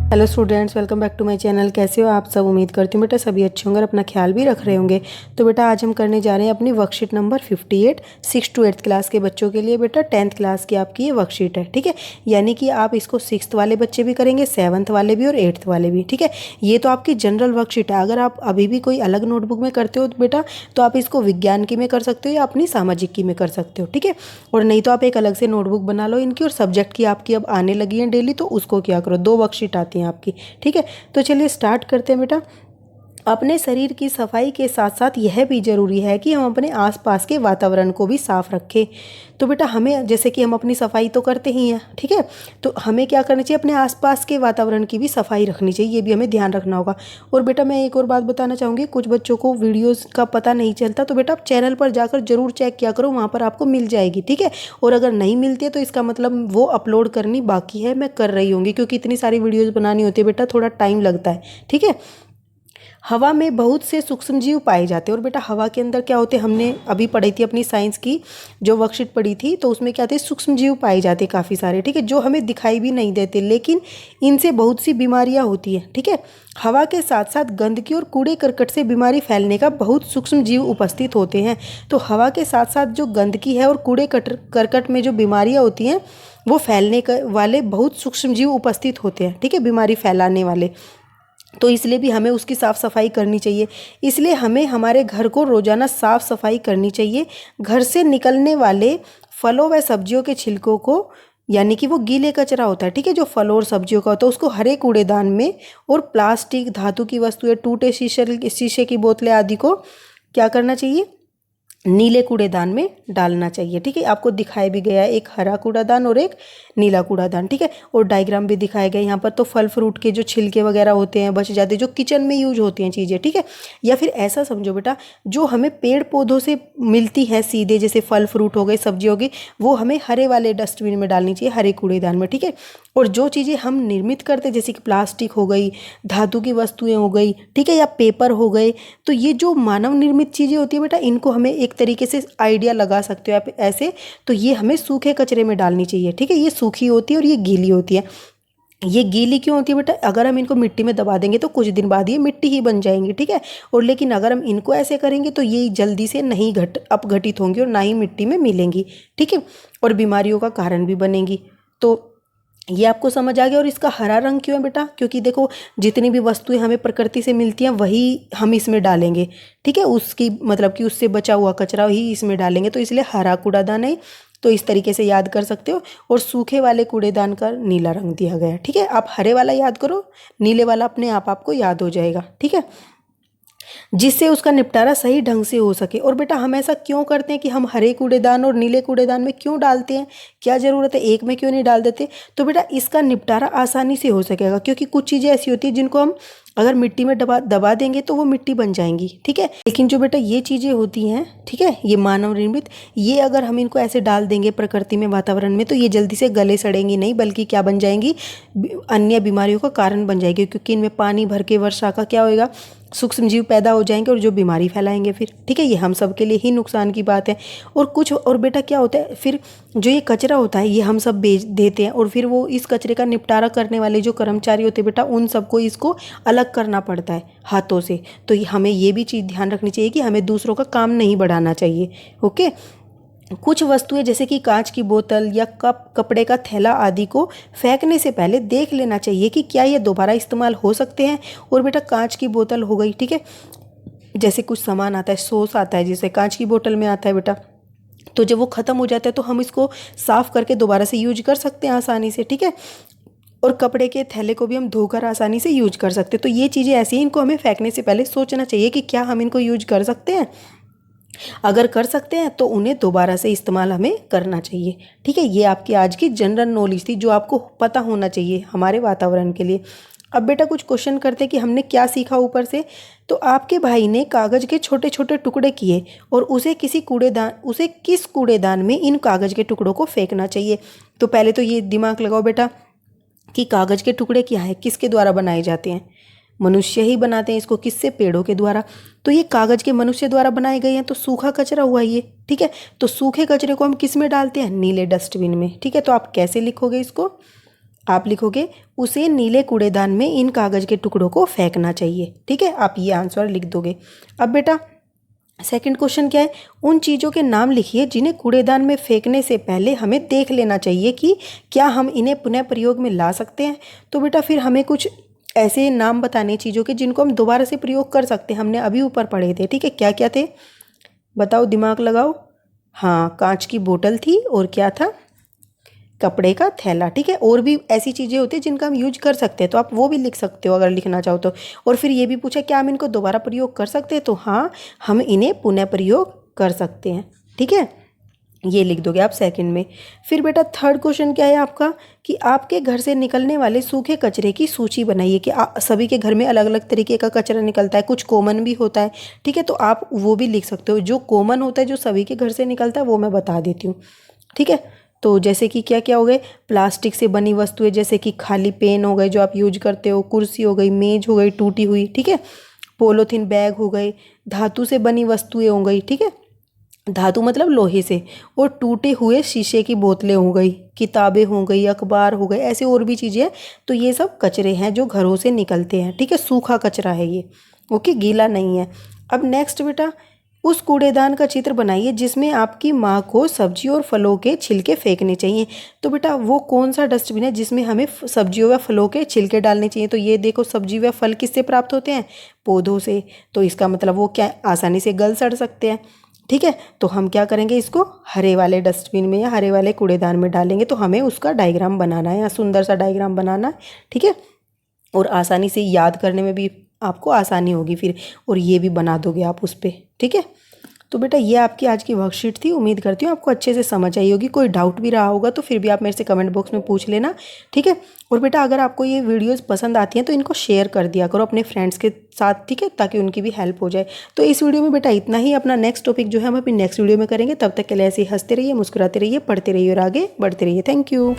Hello students, welcome back to my channel. कैसे हो आप सब? उम्मीद करती हूँ बेटा सभी अच्छे होंगे और अपना ख्याल भी रख रहे होंगे। तो बेटा आज हम करने जा रहे हैं अपनी worksheet number 58 6 to 8th class के बच्चों के लिए। बेटा 10th क्लास की आपकी ये वर्कशीट है, ठीक है। यानी कि आप इसको 6th वाले बच्चे भी करेंगे, 7th वाले भी और 8th वाले भी, ठीक है। ये तो आपकी जनरल वर्कशीट है। अगर आप अभी भी कोई अलग नोटबुक में करते हो बेटा तो आप इसको विज्ञान की में कर सकते हो या अपनी सामाजिक की में कर सकते हो, ठीक है। और नहीं तो आप एक अलग से नोटबुक बना लो इनकी, और सब्जेक्ट की आपकी अब आने लगी है डेली, तो उसको क्या करो, 2 वर्कशीट आती हैं आपकी, ठीक है। तो चलिए स्टार्ट करते हैं बेटा। अपने शरीर की सफाई के साथ साथ यह भी ज़रूरी है कि हम अपने आसपास के वातावरण को भी साफ रखें। तो बेटा हमें, जैसे कि हम अपनी सफाई तो करते ही हैं, ठीक है, तो हमें क्या करना चाहिए, अपने आसपास के वातावरण की भी सफाई रखनी चाहिए। ये भी हमें ध्यान रखना होगा। और बेटा मैं एक और बात बताना चाहूँगी, कुछ बच्चों को वीडियोज़ का पता नहीं चलता, तो बेटा आप चैनल पर जाकर जरूर चेक किया करो, वहाँ पर आपको मिल जाएगी, ठीक है। और अगर नहीं मिलती है तो इसका मतलब वो अपलोड करनी बाकी है, मैं कर रही होंगी, क्योंकि इतनी सारी वीडियोज़ बनानी होती है बेटा, थोड़ा टाइम लगता है, ठीक है। हवा में बहुत से सूक्ष्म जीव पाए जाते हैं। और बेटा हवा के अंदर क्या होते हैं, हमने अभी पढ़ी थी अपनी साइंस की जो वर्कशीट पढ़ी थी, तो उसमें क्या थे, सूक्ष्म जीव पाए जाते हैं काफ़ी सारे, ठीक है, जो हमें दिखाई भी नहीं देते, लेकिन इनसे बहुत सी बीमारियां होती हैं, ठीक है। हवा के साथ साथ गंदगी और कूड़े करकट से बीमारी फैलने का बहुत सूक्ष्म जीव उपस्थित होते हैं। तो हवा के साथ साथ जो गंदगी है और कूड़े करकट में जो बीमारियां होती हैं वो फैलने वाले बहुत सूक्ष्म जीव उपस्थित होते हैं, ठीक है, बीमारी फैलाने वाले। तो इसलिए भी हमें उसकी साफ़ सफाई करनी चाहिए। इसलिए हमें हमारे घर को रोज़ाना साफ़ सफाई करनी चाहिए। घर से निकलने वाले फलों व सब्जियों के छिलकों को, यानी कि वो गीले कचरा होता है, ठीक है, जो फलों और सब्जियों का होता है, उसको हरे कूड़ेदान में, और प्लास्टिक, धातु की वस्तुएं, टूटे शीशे की बोतलें आदि को क्या करना चाहिए, नीले कूड़ेदान में डालना चाहिए, ठीक है। आपको दिखाया भी गया है एक हरा कूड़ादान और एक नीला कूड़ादान, ठीक है। और डायग्राम भी दिखाए गए यहाँ पर। तो फल फ्रूट के जो छिलके वगैरह होते हैं, बच जाते, जो किचन में यूज होती हैं चीज़ें, ठीक है। या फिर ऐसा समझो बेटा, जो हमें पेड़ पौधों से मिलती है सीधे, जैसे फल फ्रूट हो गए, सब्जी हो गई, वो हमें हरे वाले डस्टबिन में डालनी चाहिए, हरे कूड़ेदान में, ठीक है। और जो चीज़ें हम निर्मित करते, जैसे कि प्लास्टिक हो गई, धातु की वस्तुएं हो गई, ठीक है, या पेपर हो गए, तो ये जो मानव निर्मित चीज़ें होती है बेटा, इनको हमें एक तरीके से आइडिया लगा सकते हो आप ऐसे, तो ये हमें सूखे कचरे में डालनी चाहिए, ठीक है। ये सूखी होती है और ये गीली होती है। ये गीली क्यों होती है बेटा, अगर हम इनको मिट्टी में दबा देंगे तो कुछ दिन बाद ये मिट्टी ही बन जाएंगी, ठीक है। और लेकिन अगर हम इनको ऐसे करेंगे तो ये जल्दी से नहीं अपघटित होंगी और ना ही मिट्टी में मिलेंगी, ठीक है, और बीमारियों का कारण भी बनेंगी। तो ये आपको समझ आ गया। और इसका हरा रंग क्यों है बेटा, क्योंकि देखो जितनी भी वस्तुएं हमें प्रकृति से मिलती हैं वही हम इसमें डालेंगे, ठीक है, उसकी मतलब कि उससे बचा हुआ कचरा ही इसमें डालेंगे, तो इसलिए हरा कूड़ादान है। तो इस तरीके से याद कर सकते हो। और सूखे वाले कूड़ेदान का नीला रंग दिया गया है, ठीक है। आप हरे वाला याद करो, नीले वाला अपने आप आपको याद हो जाएगा, ठीक है, जिससे उसका निपटारा सही ढंग से हो सके। और बेटा हम ऐसा क्यों करते हैं कि हम हरे कूड़ेदान और नीले कूड़ेदान में क्यों डालते हैं, क्या ज़रूरत है, एक में क्यों नहीं डाल देते? तो बेटा इसका निपटारा आसानी से हो सकेगा, क्योंकि कुछ चीज़ें ऐसी होती हैं जिनको हम अगर मिट्टी में दबा देंगे तो वो मिट्टी बन जाएंगी, ठीक है। लेकिन जो बेटा ये चीज़ें होती हैं, ठीक है, ये मानव निर्मित, ये अगर हम इनको ऐसे डाल देंगे प्रकृति में, वातावरण में, तो ये जल्दी से गले सड़ेंगी नहीं, बल्कि क्या बन जाएंगी, अन्य बीमारियों का कारण बन जाएगी, क्योंकि इनमें पानी भर के वर्षा का क्या होएगा, सूक्ष्म जीव पैदा हो जाएंगे और जो बीमारी फैलाएंगे फिर, ठीक है। ये हम सब के लिए ही नुकसान की बात है। और कुछ और बेटा क्या होता है, फिर जो ये कचरा होता है ये हम सब बेच देते हैं, और फिर वो इस कचरे का निपटारा करने वाले जो कर्मचारी होते हैं बेटा, उन सबको इसको अलग करना पड़ता है हाथों से। तो हमें ये भी चीज़ ध्यान रखनी चाहिए कि हमें दूसरों का काम नहीं बढ़ाना चाहिए, ओके। कुछ वस्तुएं जैसे कि कांच की बोतल या कपड़े का थैला आदि को फेंकने से पहले देख लेना चाहिए कि क्या ये दोबारा इस्तेमाल हो सकते हैं। और बेटा कांच की बोतल हो गई, ठीक है, जैसे कुछ सामान आता है, सॉस आता है, जैसे कांच की बोतल में आता है बेटा, तो जब वो ख़त्म हो जाता है तो हम इसको साफ़ करके दोबारा से यूज कर सकते हैं आसानी से, ठीक है। और कपड़े के थैले को भी हम धोकर आसानी से यूज कर सकते हैं। तो ये चीज़ें ऐसी हैं, इनको हमें फेंकने से पहले सोचना चाहिए कि क्या हम इनको यूज कर सकते हैं। अगर कर सकते हैं तो उन्हें दोबारा से इस्तेमाल हमें करना चाहिए, ठीक है। ये आपकी आज की जनरल नॉलेज थी जो आपको पता होना चाहिए हमारे वातावरण के लिए। अब बेटा कुछ क्वेश्चन करते कि हमने क्या सीखा ऊपर से। तो आपके भाई ने कागज़ के छोटे छोटे टुकड़े किए और उसे किस कूड़ेदान में इन कागज़ के टुकड़ों को फेंकना चाहिए। तो पहले तो ये दिमाग लगाओ बेटा कि कागज़ के टुकड़े क्या है, किसके द्वारा बनाए जाते हैं, मनुष्य ही बनाते हैं इसको, किससे, पेड़ों के द्वारा। तो ये कागज़ के मनुष्य द्वारा बनाए गए हैं, तो सूखा कचरा हुआ ये, ठीक है। तो सूखे कचरे को हम किस में डालते हैं, नीले डस्टबिन में, ठीक है। तो आप कैसे लिखोगे इसको, आप लिखोगे उसे नीले कूड़ेदान में इन कागज़ के टुकड़ों को फेंकना चाहिए। ठीक है, आप ये आंसर लिख दोगे। अब बेटा सेकंड क्वेश्चन क्या है, उन चीज़ों के नाम लिखिए जिन्हें कूड़ेदान में फेंकने से पहले हमें देख लेना चाहिए कि क्या हम इन्हें पुनः प्रयोग में ला सकते हैं। तो बेटा फिर हमें कुछ ऐसे नाम बताने चीज़ों के जिनको हम दोबारा से प्रयोग कर सकते हैं। हमने अभी ऊपर पढ़े थे। ठीक है, क्या क्या थे बताओ, दिमाग लगाओ। हाँ, कांच की बोतल थी और क्या था, कपड़े का थैला। ठीक है, और भी ऐसी चीज़ें होती हैं जिनका हम यूज कर सकते हैं, तो आप वो भी लिख सकते हो अगर लिखना चाहो तो। और फिर ये भी पूछा क्या हम इनको दोबारा प्रयोग कर सकते हैं, तो हाँ, हम इन्हें पुनः प्रयोग कर सकते हैं। ठीक है, ये लिख दोगे आप सेकंड में। फिर बेटा थर्ड क्वेश्चन क्या है आपका कि आपके घर से निकलने वाले सूखे कचरे की सूची बनाइए कि सभी के घर में अलग अलग तरीके का कचरा निकलता है, कुछ कॉमन भी होता है। ठीक है, तो आप वो भी लिख सकते हो। जो कॉमन होता है, जो सभी के घर से निकलता है, वो मैं बता देती हूँ। ठीक है, तो जैसे कि क्या क्या हो गए, प्लास्टिक से बनी वस्तुएं जैसे कि खाली पेन हो गए जो आप यूज करते हो, कुर्सी हो गई, मेज हो गई टूटी हुई। ठीक है, पॉलीथीन बैग हो गए, धातु से बनी वस्तुएं हो गई। ठीक है, धातु मतलब लोहे से, और टूटे हुए शीशे की बोतलें हो गई, किताबें हो गई, अखबार हो गए, ऐसे और भी चीज़ें हैं। तो ये सब कचरे हैं जो घरों से निकलते हैं। ठीक है, सूखा कचरा है ये, ओके, गीला नहीं है। अब नेक्स्ट बेटा उस कूड़ेदान का चित्र बनाइए जिसमें आपकी माँ को सब्जी और फलों के छिलके फेंकने चाहिए। तो बेटा वो कौन सा डस्टबिन है जिसमें हमें सब्जियों व फलों के छिलके डालने चाहिए। तो ये देखो, सब्जी व फल किससे प्राप्त होते हैं, पौधों से। तो इसका मतलब वो क्या आसानी से गल सड़ सकते हैं। ठीक है, तो हम क्या करेंगे, इसको हरे वाले डस्टबिन में या हरे वाले कूड़ेदान में डालेंगे। तो हमें उसका डायग्राम बनाना है या सुंदर सा डायग्राम बनाना है। ठीक है, और आसानी से याद करने में भी आपको आसानी होगी फिर, और ये भी बना दोगे आप उस पर। ठीक है, तो बेटा ये आपकी आज की वर्कशीट थी। उम्मीद करती हूँ आपको अच्छे से समझ आई होगी। कोई डाउट भी रहा होगा तो फिर भी आप मेरे से कमेंट बॉक्स में पूछ लेना। ठीक है, और बेटा अगर आपको ये वीडियोस पसंद आती हैं तो इनको शेयर कर दिया करो अपने फ्रेंड्स के साथ। ठीक है, ताकि उनकी भी हेल्प हो जाए। तो इस वीडियो में बेटा इतना ही। अपना नेक्स्ट टॉपिक जो है हम अपनी नेक्स्ट वीडियो में करेंगे। तब तक के लिए ऐसे ही हंसते रहिए, मुस्कुराते रहिए, पढ़ते रहिए और आगे बढ़ते रहिए। Thank you.